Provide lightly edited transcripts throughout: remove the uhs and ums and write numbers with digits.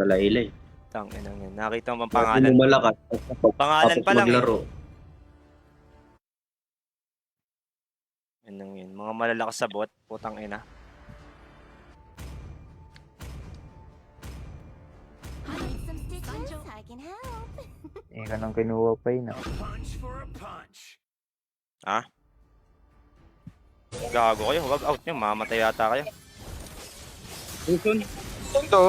sa laylay. Tangina yan. Nakita mo ang Pangalan pangalan. mo malakas. Pangalan Tapos pa lang maglaro. Yan lang yun. Mga malalakas sa bot. Putang ina. Eh, kanang kinuha pa yun. Ha? Gago kayo. Wag out nyo. Mamatay yata kayo. Ito.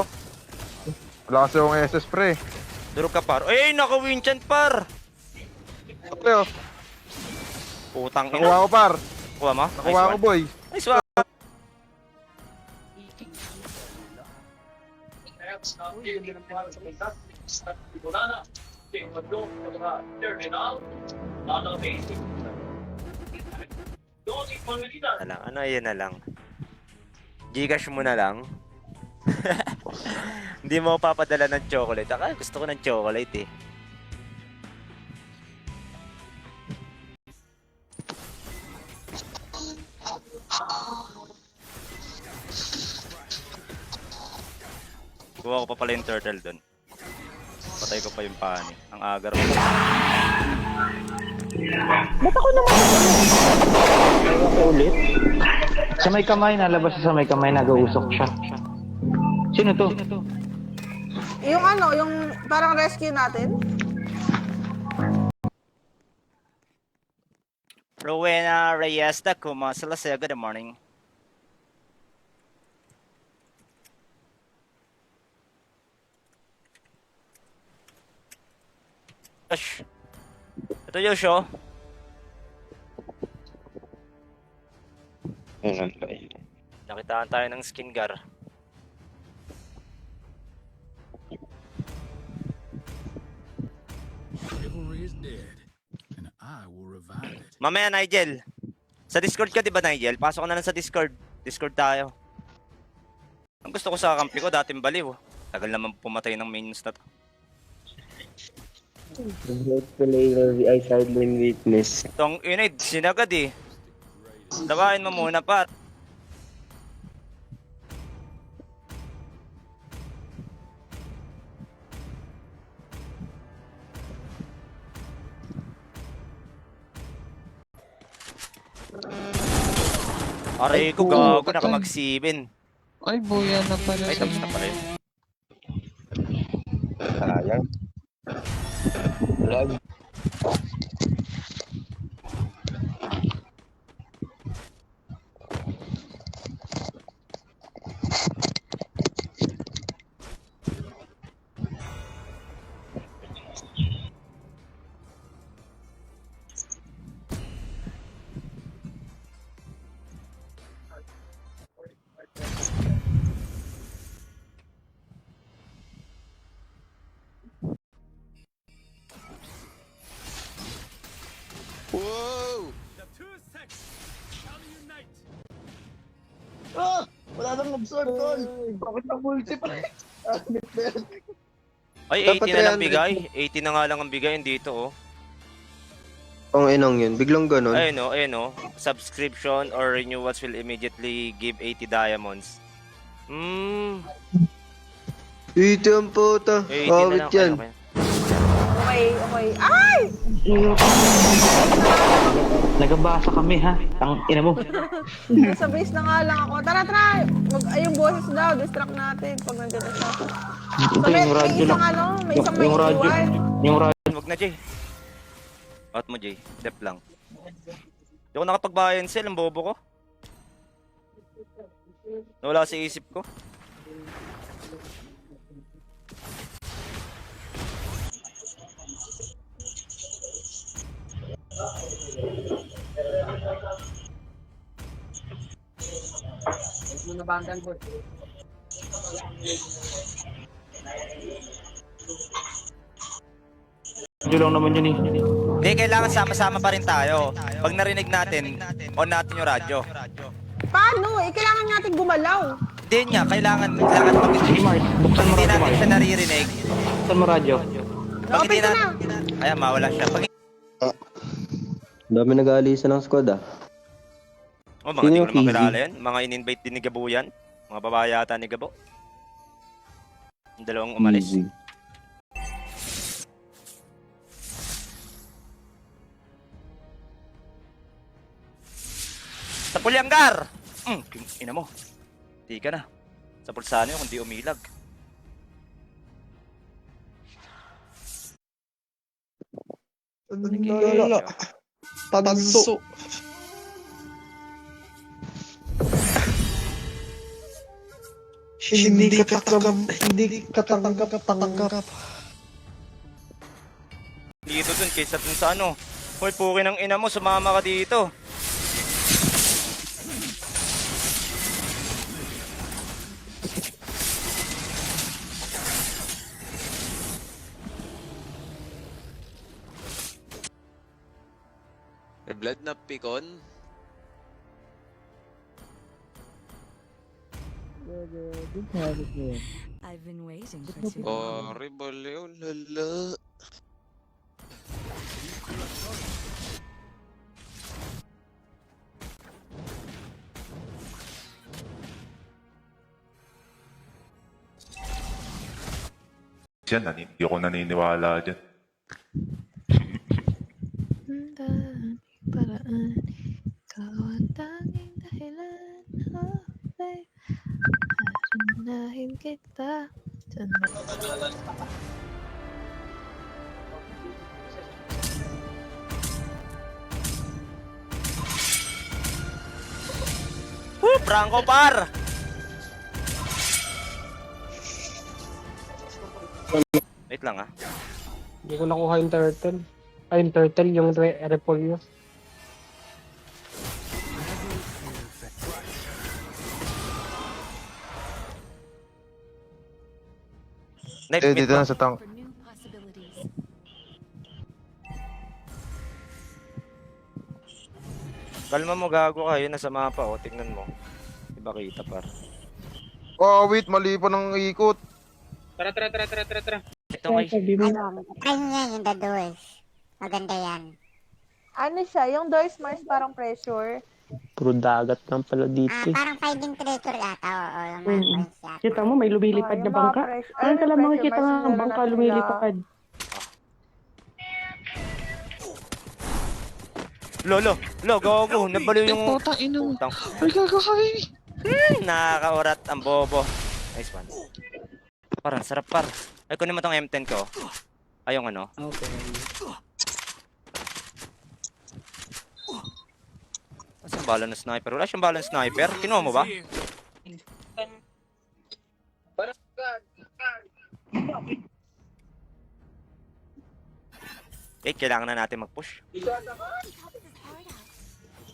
Wala kasi yung SS pre. Durog ka par. Eh, naka-winchant par. Ito. Putang ina. Nakuha ko par. Kuha mo? Nakuha ko boy. Nice one. Ano, yun na lang. Gcash mo na lang. Hindi mo papadala ng chocolate. Gusto ko ng chocolate eh. Kuha ko pa pala yung turtle dun. Patay ko pa yung pani. Ang agar mo. Ba't ako naman? Ayaw ko ulit. Sa may kamay, nalabas sa may kamay, nag-uusok siya. Sino to? Yung ano, yung parang rescue natin. Rowena Reyes Dakuma. Sila sa'yo. Good morning. Gosh. Ito Yosho. Nakitaan tayo ng skin gar. Chivalry is dead, and I will revive it. Mamaya Nigel. Sa Discord ka 'di ba Nigel? Pasok ka na lang sa Discord. Discord tayo. Ang gusto ko sa kampi ko dating baliw. Tagal naman pumatay ng minions na to. The great player, I silent witness. Tong inid, sinagad eh. Tabahin mo muna pa. Aray ko gago, nakamag-7. Ay, buya na pala. Ay, tapos na pala yun. Sayang. Lag. Wow! Ah! Wala nang absorb, tol! Bakit na multi pa? Ay, Dapat 80 na lang 300. bigay. 80 na nga lang ang bigay dito, oh. Ang inang yun, biglang ganun. Ayun, oh. Subscription or renewals will immediately give 80 diamonds. Ito ang puta. 80 na Awit lang. yan. Okay. Okay. Ay! Nagabasa kami ha. Tang ina mo. Sa base na nga lang ako. Tara! Yung boses daw, distract natin pag nandito siya. So, Ito may yung radyo isang lang. ano, may isang may Yung radyo. iwan. Yung radyo. Wag na, Jay. Out mo, Jay. Step lang. Hindi ako nakapag-buy and sell. Ang bobo ko. Nawala sa isip ko. Radyo lang naman yun eh. Hindi, kailangan sama-sama pa rin tayo. Pag narinig natin, on natin yung radyo. Paano? Kailangan natin gumalaw. Hindi nga, kailangan pag Sige Mars, buksan mo hindi radyo natin Mars. siya naririnig. Buksan mo radyo. Pag Open hindi ko natin, na. kaya mawala siya. Pag Dami nag-aalisan ng squad ah. oh, mga Sino hindi ko yung naman PG? kilala yan. Mga in-invite din ni Gabo yan. Mga babae yata ni Gabo. Yung dalawang umalis. Easy. Sa Pulyanggar! Ina mo. Di ka na. Sa pulsano yun, kundi umilag. Lala. Tanso. Hindi katanggap. Dito dun, kaysa dun sa ano. Hoy, pukin ng ina mo, sumama ka dito. May blood na pikon. I've been waiting for too long. Horrible yun, lala. Yan, hindi ako naniniwala dyan. Paraan, ikaw ang tanging dahilan. Oh, babe. Haranahin kita. Franco par! Wait lang ah. Hindi ko nakuha yung turtle. Ay, yung turtle, yung repolyo. Knife, mid Dito ba? na sa tank. For new possibilities. Kalma mo, gago ka. Yun nasa mapa, oh. Tingnan mo. Iba kita par. Oh, wait, mali pa ng ikot. Tara. Ito kay... Try niya yung the doors. Maganda yan. Ano siya? Yung doors Mars parang pressure. Puro dagat lang pala dito. Parang fighting traitor ata. Oo, yung mga points yata. Kita mo, may lumilipad na bangka. Ano tala makikita nga ang bangka lumilipad. Lo, gago. Nabaliw yung... Putang ina mo. Putang. Ay, gagawin. Nakakaurat ang bobo. Nice one. Parang sarap par. Ay, kunin mo tong M10 ko. Ay, yung ano. Okay. Saan bala na sniper? Wala siyang bala na sniper. Kinuha mo ba? Kailangan na natin mag-push.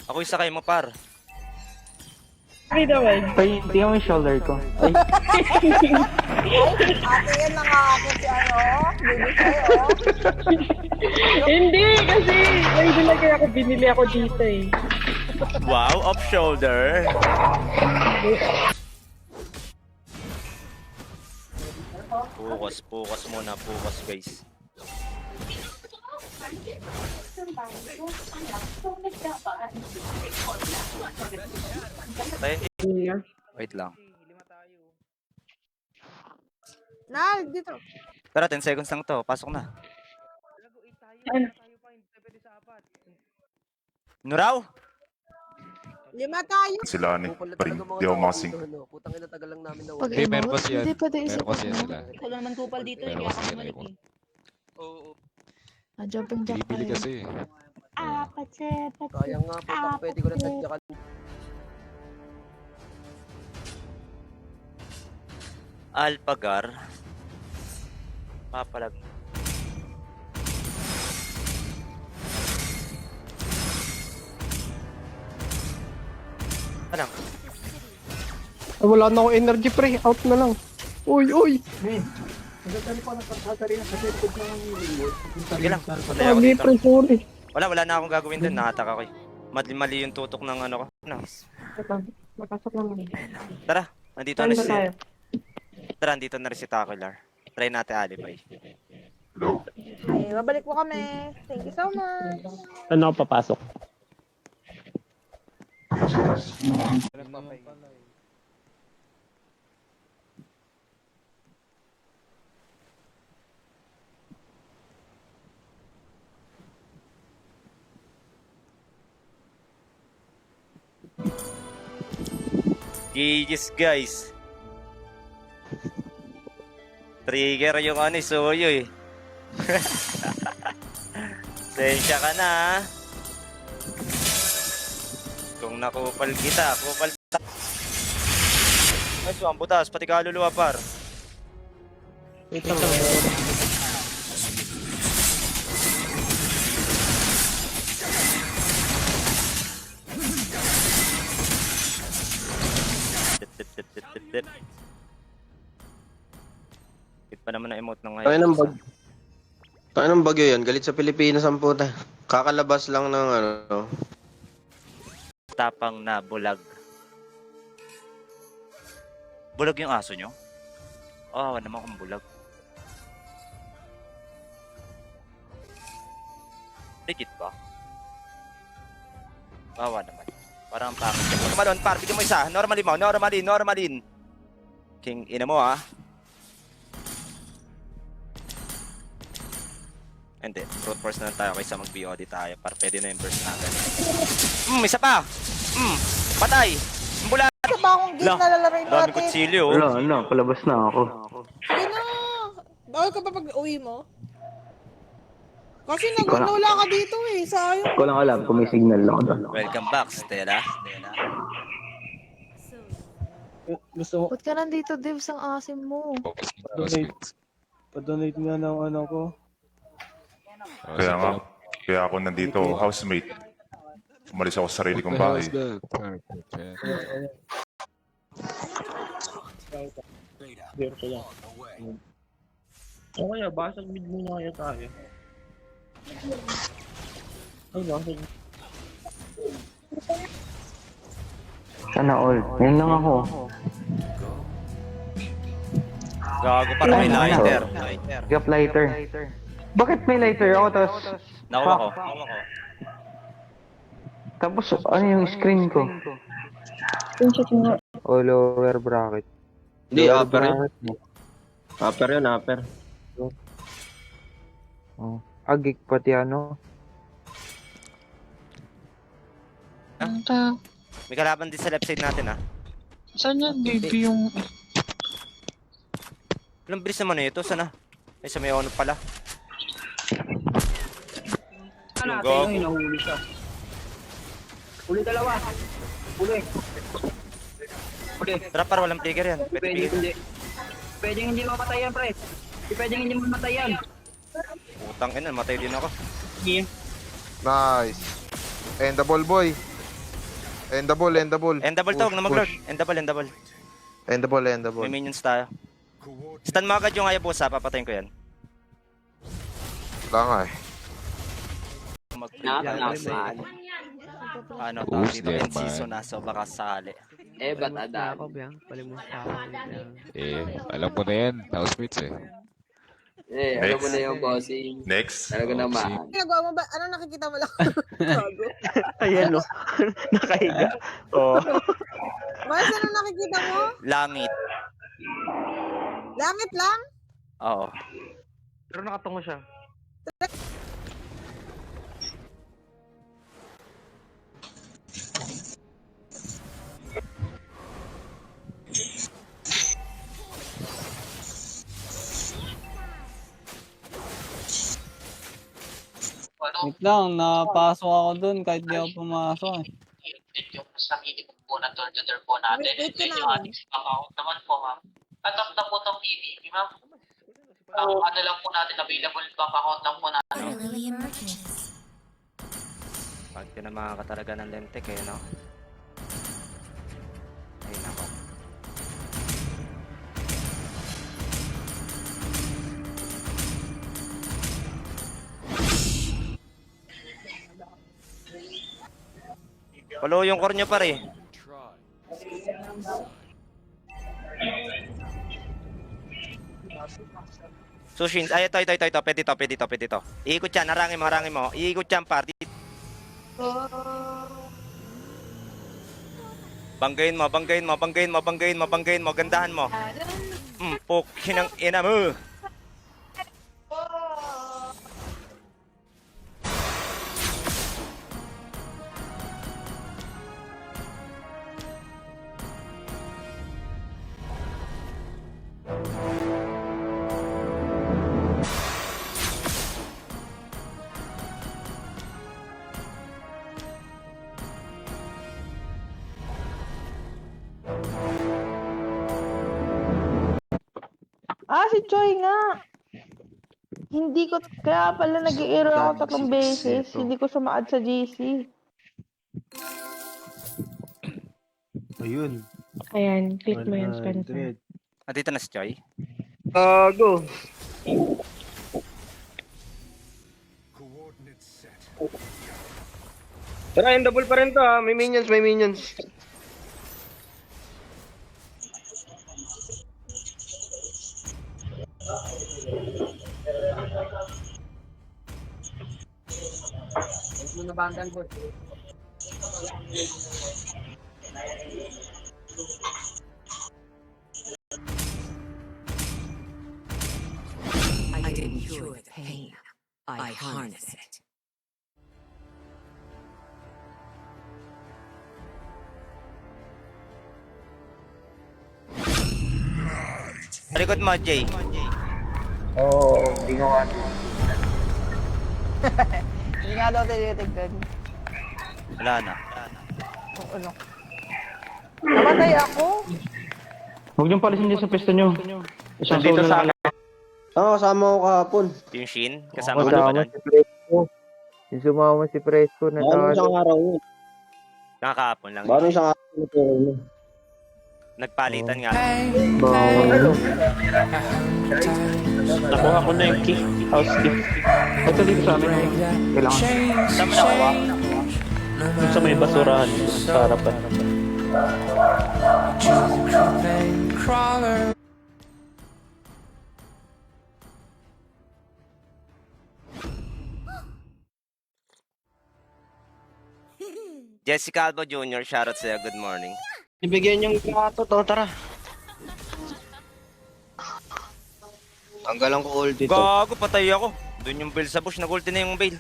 Ako isakay mo par. Ay, tingnan mo yung shoulder ko. Ay, Ate yan nangakakit si ano? Baby sa'yo. hindi, kasi may nilagay ako, binili ako dito eh. Wow, off shoulder. Focus muna, focus guys. Wait lang. Dito. Tara, 10 seconds lang to. Pasok na. Nuraw? 5 tayo. Sila ni Pring, di ako makasing. Pag Hey, meron emote, kasi yan. hindi pwede isa Meron kasi yan sila. Wala naman kupal dito. Meron kasi yan. Ayoko. Oo. Jumping jack Bibili tayo. kasi. Kaya nga po, pwede ko na tadyakan. Alpagar. Papalag. Anong? Wala na ako energy pre, out na lang. Uy! Sige lang. Patay ako Hindi dito. pre, sorry. Wala na akong gagawin dun. Nakataka ko eh. Mali yung tutok ng ano ko. Nice. Makasok lang. Tara, nandito na si... Tara, nandito na rin si Takular. Try natin alibay. Okay, babalik po kami. Thank you so much. Ano ako papasok? GG's guys. Trigger yung ano, Soyo eh. Sensya ka na ha. Kung nakupal kita, kupal ta. Ay, suwang butas, pati kaluluwa par. Dit. Hit pa naman na emote ng Tayo ng ngayon. bag. Tayo ng bagyo yan. Galit sa Pilipinas ang puta. Kakalabas lang ng ano. Tapang na bulag. Bulag yung aso nyo? Oh, wala naman akong bulag. Legit ba? Bawa naman. Parang pangit. Malon, par, bigyan mo isa. Normalin. King ina mo ha. Hindi, brute force na lang tayo kaysa mag-BOD tayo. Par, pwede na yung burst natin. Isa pa! Patay! Bulat! Sa ba akong game na lalaroin Dami natin? kutsilyo. Wala, palabas na ako. Sige na. Bawal ka pa pag-uwi mo? Kasi nag-lola ka dito eh. Sayang. Ko lang alam kung may signal lang doon. Welcome back, Stella. Gusto mo, Ba't ka nandito, Devs, ang asim mo? pa-donate nga ng ano ko. Kaya ako nandito, housemate. Umalis ako sa sarili kong bahay. Zero ko lang. O kaya, basag mid muna kaya tayo. Ay, basag. Sana all. Ngayon lang ako. Gago para may lighter. Gap lighter. Bakit may lighter ako tapos... Nakuha ko. Tapos ano yung screen ko? O lower bracket. Hindi, upper yun. Upper yun, upper. Oh. Agik pati ano? May kalaban din sa left side natin ha. Saan yan, baby, yung... Ilang bilis naman ito, sana? Ay, sa may ono pala. Yung gago. Hinahuli siya. Uli dalawa. Uli. Drop para walang trigger yan. Pwede bigyan. Pwedeng hindi mamatay yan, pre. Pwedeng hindi mamatay yan. Utang ina, matay din ako. Nice. Endable boy. Endable. Endable tawag na mag-lord. Endable. Endable. May minions tayo. Stun mo agad yung Hayabusa, papatayin ko yan. Wala nga eh. Ano tawag dito? End season na, so baka sali. Ba't ada? Alam mo na yan, housemates eh. alam mo na yung bossing. Next. naman. Ginagawa mo ba? Ano nakikita mo lang? Gago. Ayan o. Nakahiga. Oh. Mars, ano nakikita mo? Langit. Langit lang? Oo. Pero nakatungo siya. Wait lang, napasok ako dun kahit di ako pumasok eh. Wait ka namin. Cut-off na po itong PvP, ma'am. Ano lang po natin, available bank account lang po natin. Pag tinamaan ka talaga ng lentek eh, no? Ay, nako. Follow yung core nyo pare. Sushin, ay ito. Pwede to. Iikot yan, harangin mo. Iikot yan, party. Banggain mo. Gandahan mo. Pukin ang ina mo. Choy nga. Hindi ko, kaya pala nag-i-error ako 3 beses. Hindi ko siya ma-add sa GC. Ayun. Ayan, click mo yan, Spencer. Dito na si Choy. Go. Tara, yung double pa rin to ha. May minions, may minions. I didn't cure the pain. I harness it. Likod mo, Jay. Oo, hindi ko nga. Hindi nga daw tinitignan. Wala na. Ano? Namatay ako. Huwag niyong palisin dyan sa pwesto niyo. Isang solo na lang. Oo, kasama ko kahapon. Yung Shin, kasama ko ba nun? Yung sumama si Fresco na Baka isang araw yun. Nakakapon lang. Baka isang araw na po. Nagpalitan nga. Nakuha ko na yung key. House key. Ito dito sa amin. Kailangan. Saan mo nakuha? Dito sa may basurahan. Sa harapan. Jessica Albo Jr., shoutout sa'yo. Good morning. Ibigyan yung plato to, tara. Tanggalan ko ult dito. Gago, patay ako. Doon yung bail sa bush. Nag-ulti na yung bail.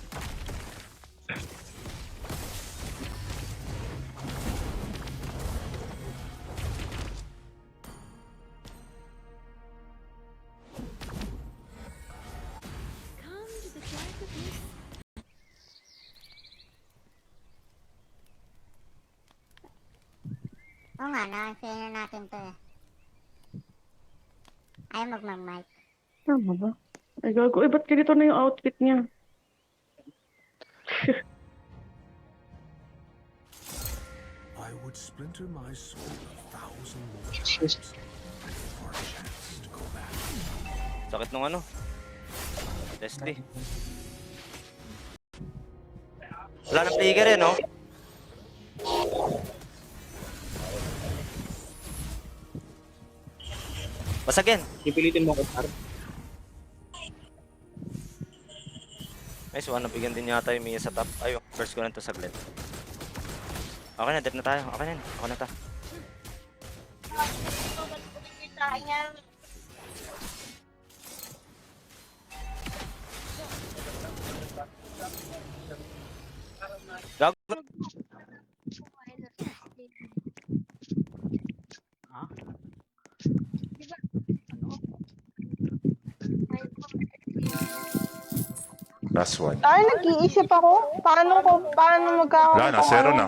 Oo nga, nakasaya na natin to eh. Ayaw magmag-mic. Tama ba? Ay, gago. Eh, ba't ganito na yung outfit niya? I would splinter my soul 1,000 more times for a chance to go back. Sakit nung ano. Leslie. Wala nang trigger eh, no? Basagin. Ipilitin mo ko, par. Nice one, nabigyan din yata yung Mia sa top. Ayun, first ko na to saglit. Okay na, dip na tayo. Okay na yun. Okay na ta. Gago. Last one. Ay, nag-iisip ako. Paano magkakaroon? Wala na, zero na.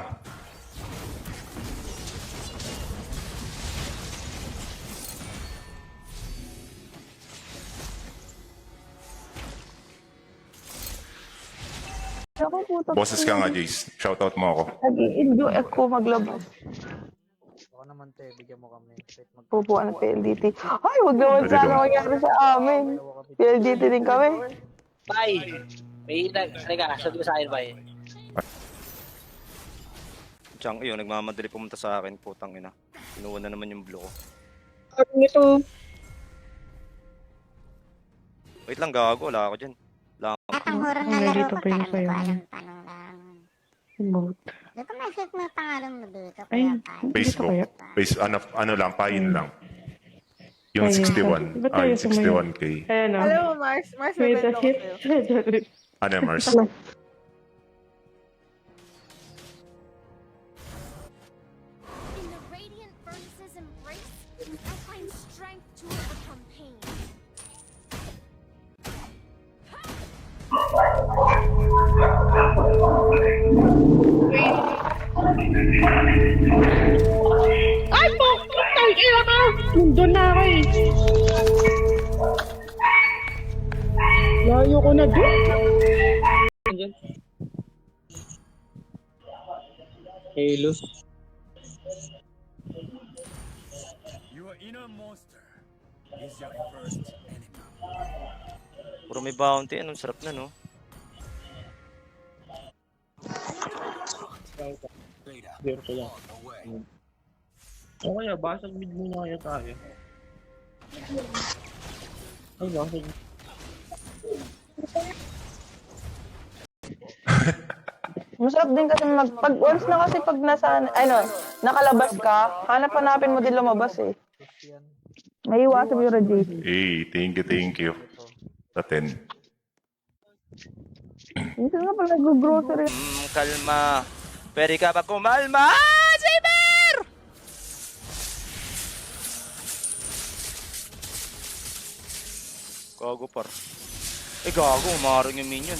Ako puto. Boses ka nga, Jace. Shoutout mo ako. Nag-i-enjoy ako maglabas. Ako naman te, bigyan mo kami. Pupuan ng PLDT. Ay, wag naman Pwede sana ko. mangyari sa amin. PLDT din kami. Bye! May halika, sabi ko sa akin, bye. Chang, yun, nagmamadali pumunta sa akin. Putang ina. Kinuha na naman yung blue ko. Ano ito? Wait lang, gago. Wala ako dyan. At ang horror na laro ko, parang hindi ko alam paano lang. Emote. Hindi ko ma-check mo yung pangalan mo dito. Ay, Kaya kahit. Facebook. Ano lang, payin lang. Yung Payin. 61. Ba't Ah, tayo yung 61k. Ayan o. Alam mo, Mars, may Wait, bento ko hit. sa'yo. Ano, Mars? In the radiant furnace's embrace, I find strength to overcome pain. Ay, po! Ay, ina ka! Nandun na ako eh. Layo ko na din. Halo. Your inner monster is your first enemy. Puro may bounty. Anong sarap na, no? Zero ko lang. O kaya, basag mid muna kaya tayo. Ay, basag. Masarap din kasi pag once na kasi pag nasa, nakalabas ka, hanapin mo din lumabas eh. Naiiwasan mo yung radiation. Hey, thank you. Sa 10. Minsan nga pala nag-grocery. Kalma. Pwede ka ba kumalma? Saber! Gago par. Gago. Umarang yung minion.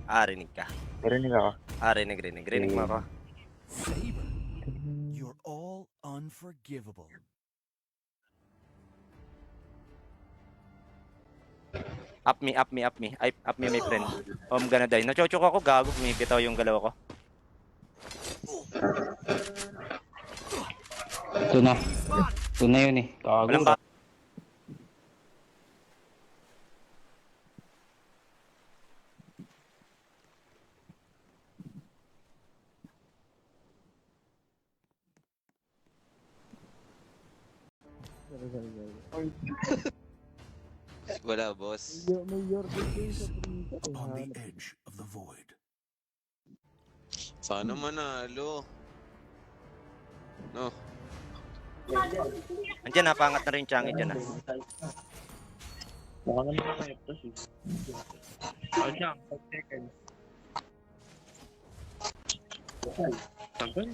Rinig ka. Rinig ako. Rinig. Rinig mo ako. Saber, you're all unforgivable. Up me, my friend. I'm gonna die. Nachochok ako, gago. Bumibitaw yung galaw ko. Ito na. Ito na yun eh. Walang ba? Wala, boss. Upon the edge of the void. Sana manalo. No. Andiyan, napangat na rin Changi dyan. Baka naman na kayo to si. O dyan, 5 seconds. Tagal.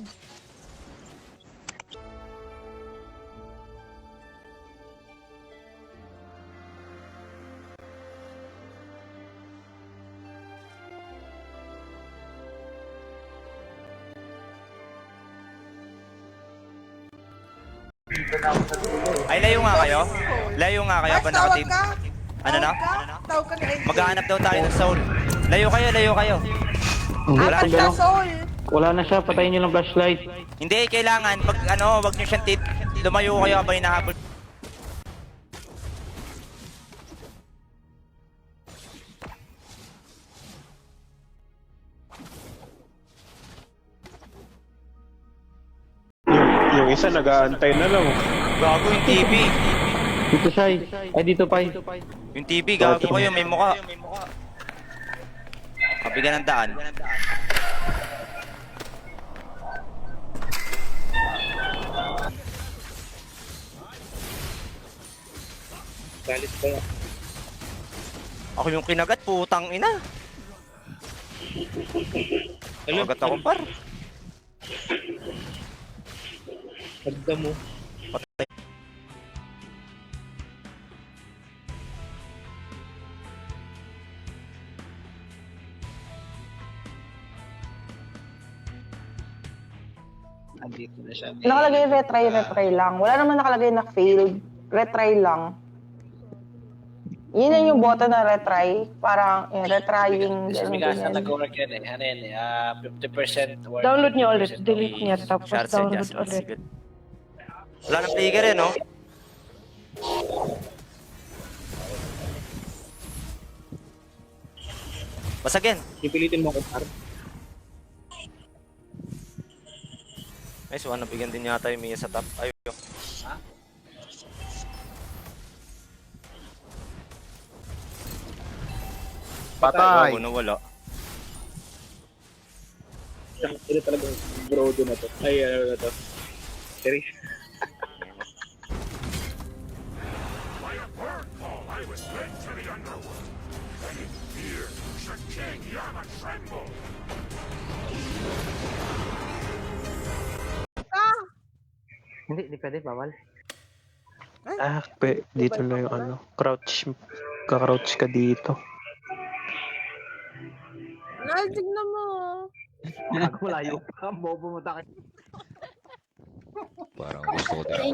Ay, layo nga kayo. Ba naka-team? Ano na? Tawag ka ni Edge. Maghahanap daw tayo ng soul. Layo kayo. Apat na soul. Wala na siya. Patayin niyo ng flashlight. Hindi, kailangan. Pag wag nyo siyang lumayo kayo habang hinahabol. Yung isa nag-aantay na lang. Gago yung TV. Dito siya eh. Ay, dito pa eh. Yung TV, gago kayo. May mukha. Kabigan ng daan. Galit pa yan. Ako yung kinagat, putang ina. Kagat ako par. Pagda mo. Patay. Andito na siya. Nakalagay retry lang. Wala naman nakalagay na failed. Retry lang. Yun yung boto na retry. Parang retrying. nag-work yan eh. Ano yan eh, 50% work. Download niyo ulit. Delete niya. Tapos download ulit. Wala nang trigger eh, no? Basagin. Pipilitin mo ko par. Nice one, nabigyan din yata yung Mia sa top. Ayun. Patay. Gago, nawala. Ito talaga brodo na to. Ay, ano na to. Seri. Hindi pwede. Bawal. Dito na yung crouch. Ka-crouch ka dito. Tignan mo. Malayo pa. Bobo mo tayo. Parang gusto ko tayo.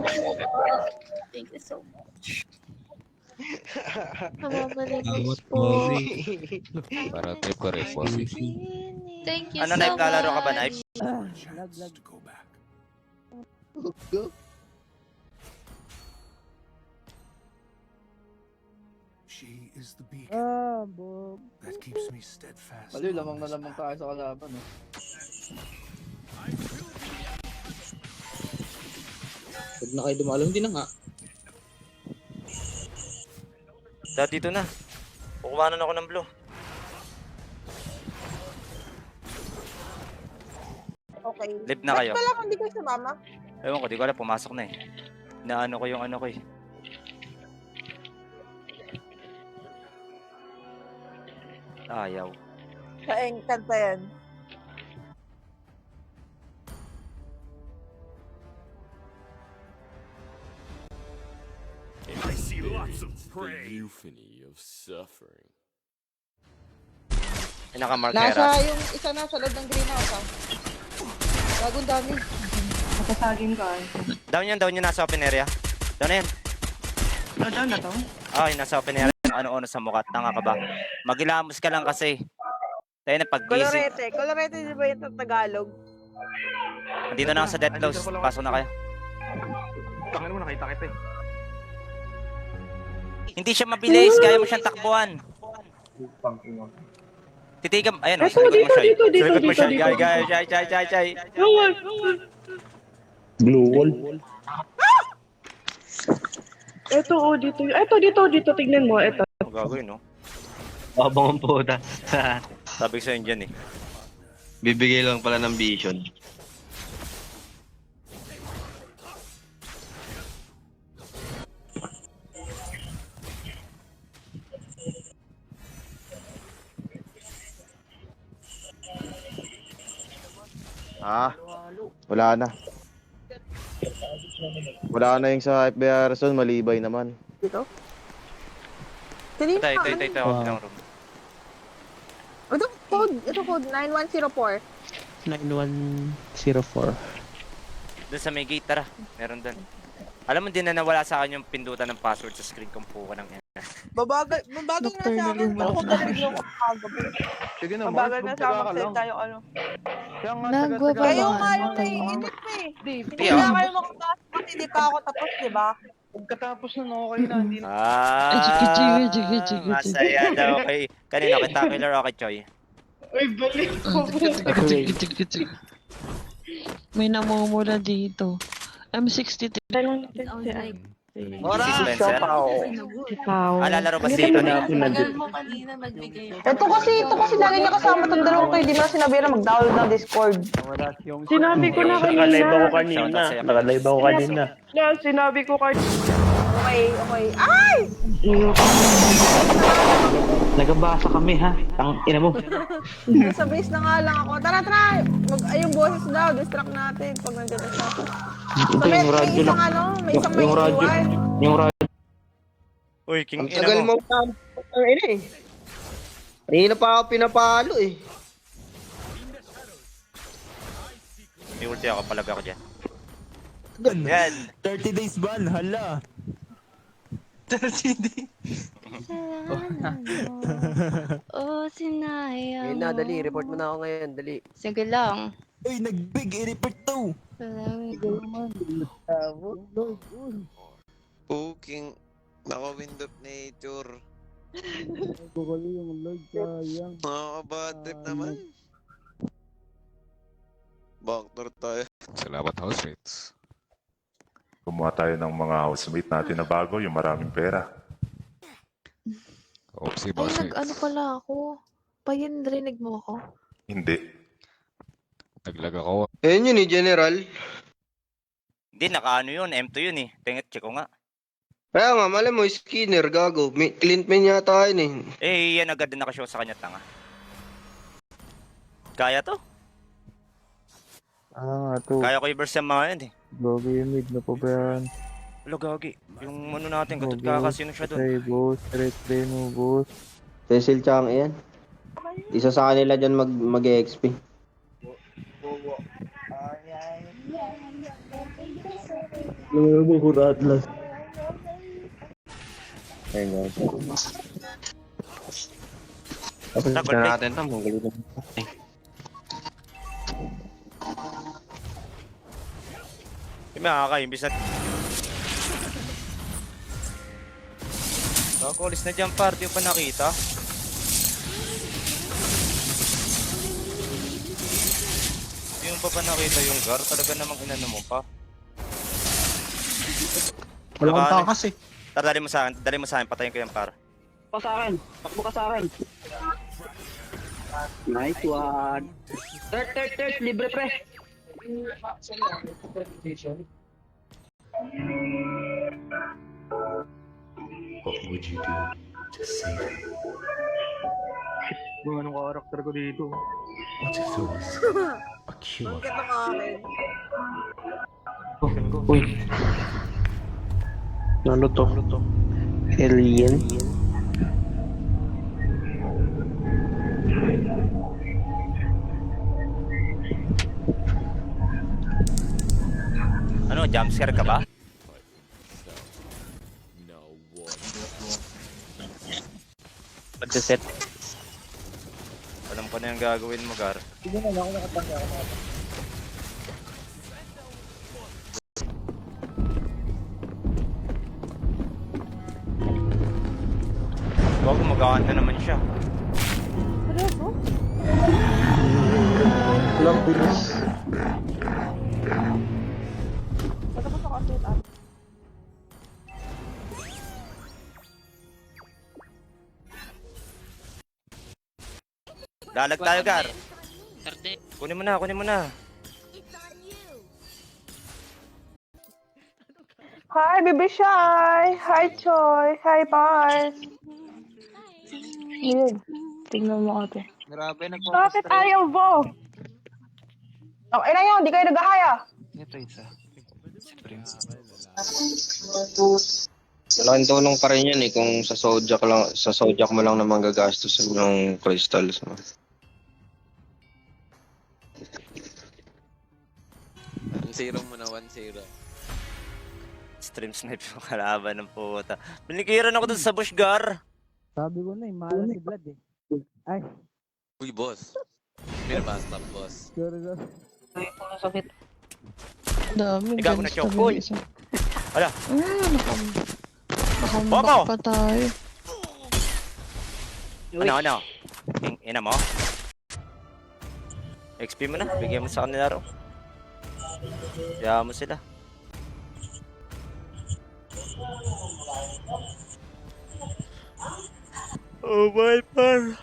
Thank you so much. Namamalinis po. Para trip ko rin, bossy. Thank you Ano, so Knife? Lalaro ka ba, much. Knife? Chance to go back. She is the beacon that keeps me steadfast. Baliw, lamang na lamang tayo sa kalaban. Huwag na kayo dumalong din na nga. Dad, dito na. Kukuhanan ako ng blue. Okay. Live na kayo. Ba't pala kung hindi kayo sumama? Ewan ko, di ko alam, pumasok na eh. Naano ko yung ano ko eh. Ayaw. Kaeng kanta yan. I see lots of prey. euphony of suffering. Ay, naka-mark Nasa Hera. yung isa na sa loob ng greenhouse ah. Bagong dami. Matasagin ka eh. Down yun, nasa open area. Down na yan. Down na to? Ay, nasa open area. Ano-ano sa mukha. Tanga ka ba? Magilamos ka lang kasi. Tayo na pag-gising. Colorete di ba yung Tagalog? Andito na ako sa death close. Pasok na kayo. Tangin mo, nakita kita eh. Hindi siya mabilis. Kaya mo siyang takbuhan. Titigan. Ayan, sa likod mo siya. Sa likod mo siya. Jay. Blue wall. Dito, tignan mo, ito. Ang gagawin, no? Abang ang puta. Sabi ko sa'yo dyan eh. Bibigay lang pala ng vision. Wala na. Wala na yung sa FBI Harrison, malibay naman. Dito? Kanina Ito. Ang room. Ito code 9104. 9104. Doon sa may gate, tara. Meron doon. Alam mo, din na nawala sa akin yung pindutan ng password sa screen kung puka ng Mabagal nga sa akin. Pero kung narinig mo kagabi. Sige na, Mabagal nga sa akin. Magsalita tayo ano. Nagwababa Kayo na nga yung tayo. naiinip eh. Hindi Tiyo. na kayo makapasok kasi hindi pa ako tapos, di ba? Pagkatapos nun, okay na. Hindi na. Masaya daw kay... Kanino? Kay Tackler o kay Choi? May namumula dito. M63. Si Spencer? Lalaro ba si Tagal Tony? mo kanina magbigay. Ito kasi lagi niya kasama itong dalawang to. Hindi mo na sinabi na mag-download ng Discord. Sinabi ko na kanina. Nakalive ako kanina. Sinabi ko kayo. Okay. Ay! Nagabasa kami ha. Tang ina mo. Sa base na nga lang ako. Tara! Yung boses daw, distract natin pag nandiyan na siya. Ito yung radyo lang. May isang may Yung radyo. iwan. Yung radyo. Uy, king Ang ina tagal mo. mo ang ina eh. Kanina pa ako pinapalo eh. May ulti ako, palag ako dyan. Yan. 30 days ban, hala. 30 days. Oh, sinaya mo. Ngayon na, dali. Report mo na ako ngayon. Dali. Sige lang. Uy, nag-big i-report to. Puking. Naka-wind of nature. Nakaka-bad trip naman. Backdoor tayo. Salamat, housemates. Kumuha tayo ng mga housemate natin na bago, yung maraming pera. Oopsie, Ay, bossmates. nag-ano pala ako. Payan, narinig mo ako? Hindi. Naglag ako. Ayun yun eh, General. Hindi, naka-ano yun. M2 yun eh. Tingit, check ko nga. Kaya nga, malam mo, Skinner, gago. Clint man yata yun eh. Yan agad din nakashow sa kanya, tanga. Kaya to? Kaya ko i-burst yung mga yan eh. Gogi yung mid na po ba yan? Wala gagi. Yung ano natin, gatot kakasino siya doon. boss. Straight play mo, boss. Cecil Chang yan. Isa sa kanila dyan mag-EXP. Ayun, Tapos Double na pick. natin ito. Magaling na. Yung makaka, imbis na... Kakulis na dyan, par. Di ko pa nakita. Di mo pa nakita yung gar. Talaga namang inano mo pa. Wala Baka- kang takas eh. Tara, dali mo sa akin. Dali mo sa akin. Patayin ko yan, par. Pa sa akin. Takbo ka sa akin. Nice one. Third. Libre pre. What would you do to save me? Anong karakter ko dito? What if there was a cure? Uy. Ano to? Alien? Ano, jumpscare ka ba? Magsaset. Alam ko na yung gagawin mo, gar. Sige na, ako nakatangga ako na. Bago magkakanta naman siya. Walang bilis. Patapos ako update up. Lalag tayo, gar. Kunin mo na, kunin mo na. It's on you. Hi, Baby Shy! Hi, Choi! Hi, Pars! Yun. Tingnan mo ate. Grabe, Bakit ayaw mo? Oh, na yun, di kayo nag-ahaya. Malaking tulong pa rin yan eh kung sa Zodiac mo lang naman gagastos yung crystals mo. 1-0 muna, 1-0. Stream snipe yung kalaban ng puta. Pinikiran ako dun sa bush, gar. Sabi ko na eh, mahal si Vlad eh. Ay, Uy, boss. Pinabastap, boss. sorry. Sakit. Dami. Ikaw na, Chok. Uy. Ala. Nakambak pa tayo. Ano? Ina mo? XP mo na. Bigyan mo sa kanila raw. Kaya mo sila. Oh my god.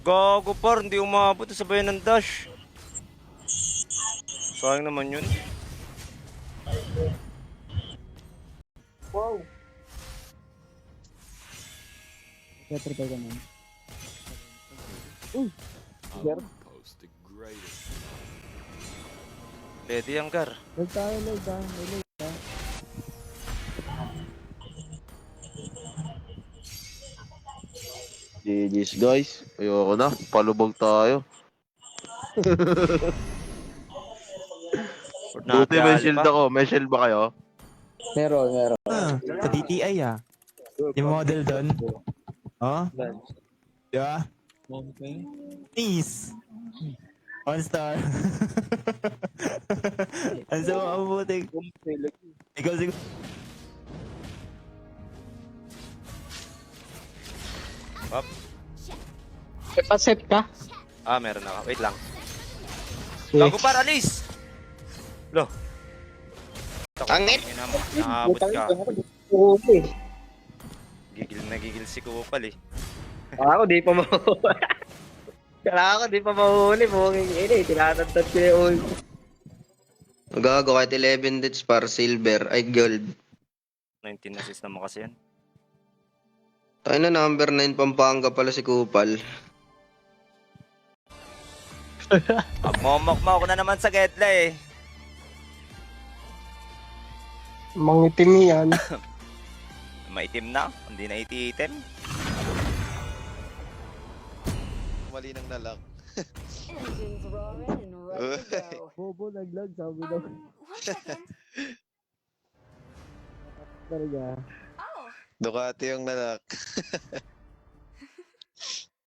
Gago par, hindi umabot sa bayan ng dash. Sayang naman yun. Wow. Better ka naman. Pwede yung gar. Lag tayo. GG's guys. Ayoko na. Palubog tayo. Buti may shield ako. May shield ba kayo? Meron. Sa DTI ah. Yung model doon. Oh? Di ba? Peace! 1 star. Ang sama ang butik. Ikaw siguro. Up. Paset ka? Ah, meron ako. Wait lang. Gago par, alis! Lo. Angit! Nakabot ka. Nagigil si Kupal eh. Ako di pa mahuli. Kala ko di pa mahuli. Buking ini. Tinatantad ko yung ult. Gago kahit 11 deaths para silver. Ay gold. 19 assist naman kasi yan. Tayo na number 9 Pampanga pala si Kupal. Momok mo ako na naman sa Gedla eh. Mangitim yan. Maitim na, hindi na iti-item. Mali nang nalak. Engines roaring and ready to go. Bobo, naglag, sabi daw. 1 second. Talaga. Oh, Ducati yung nanak.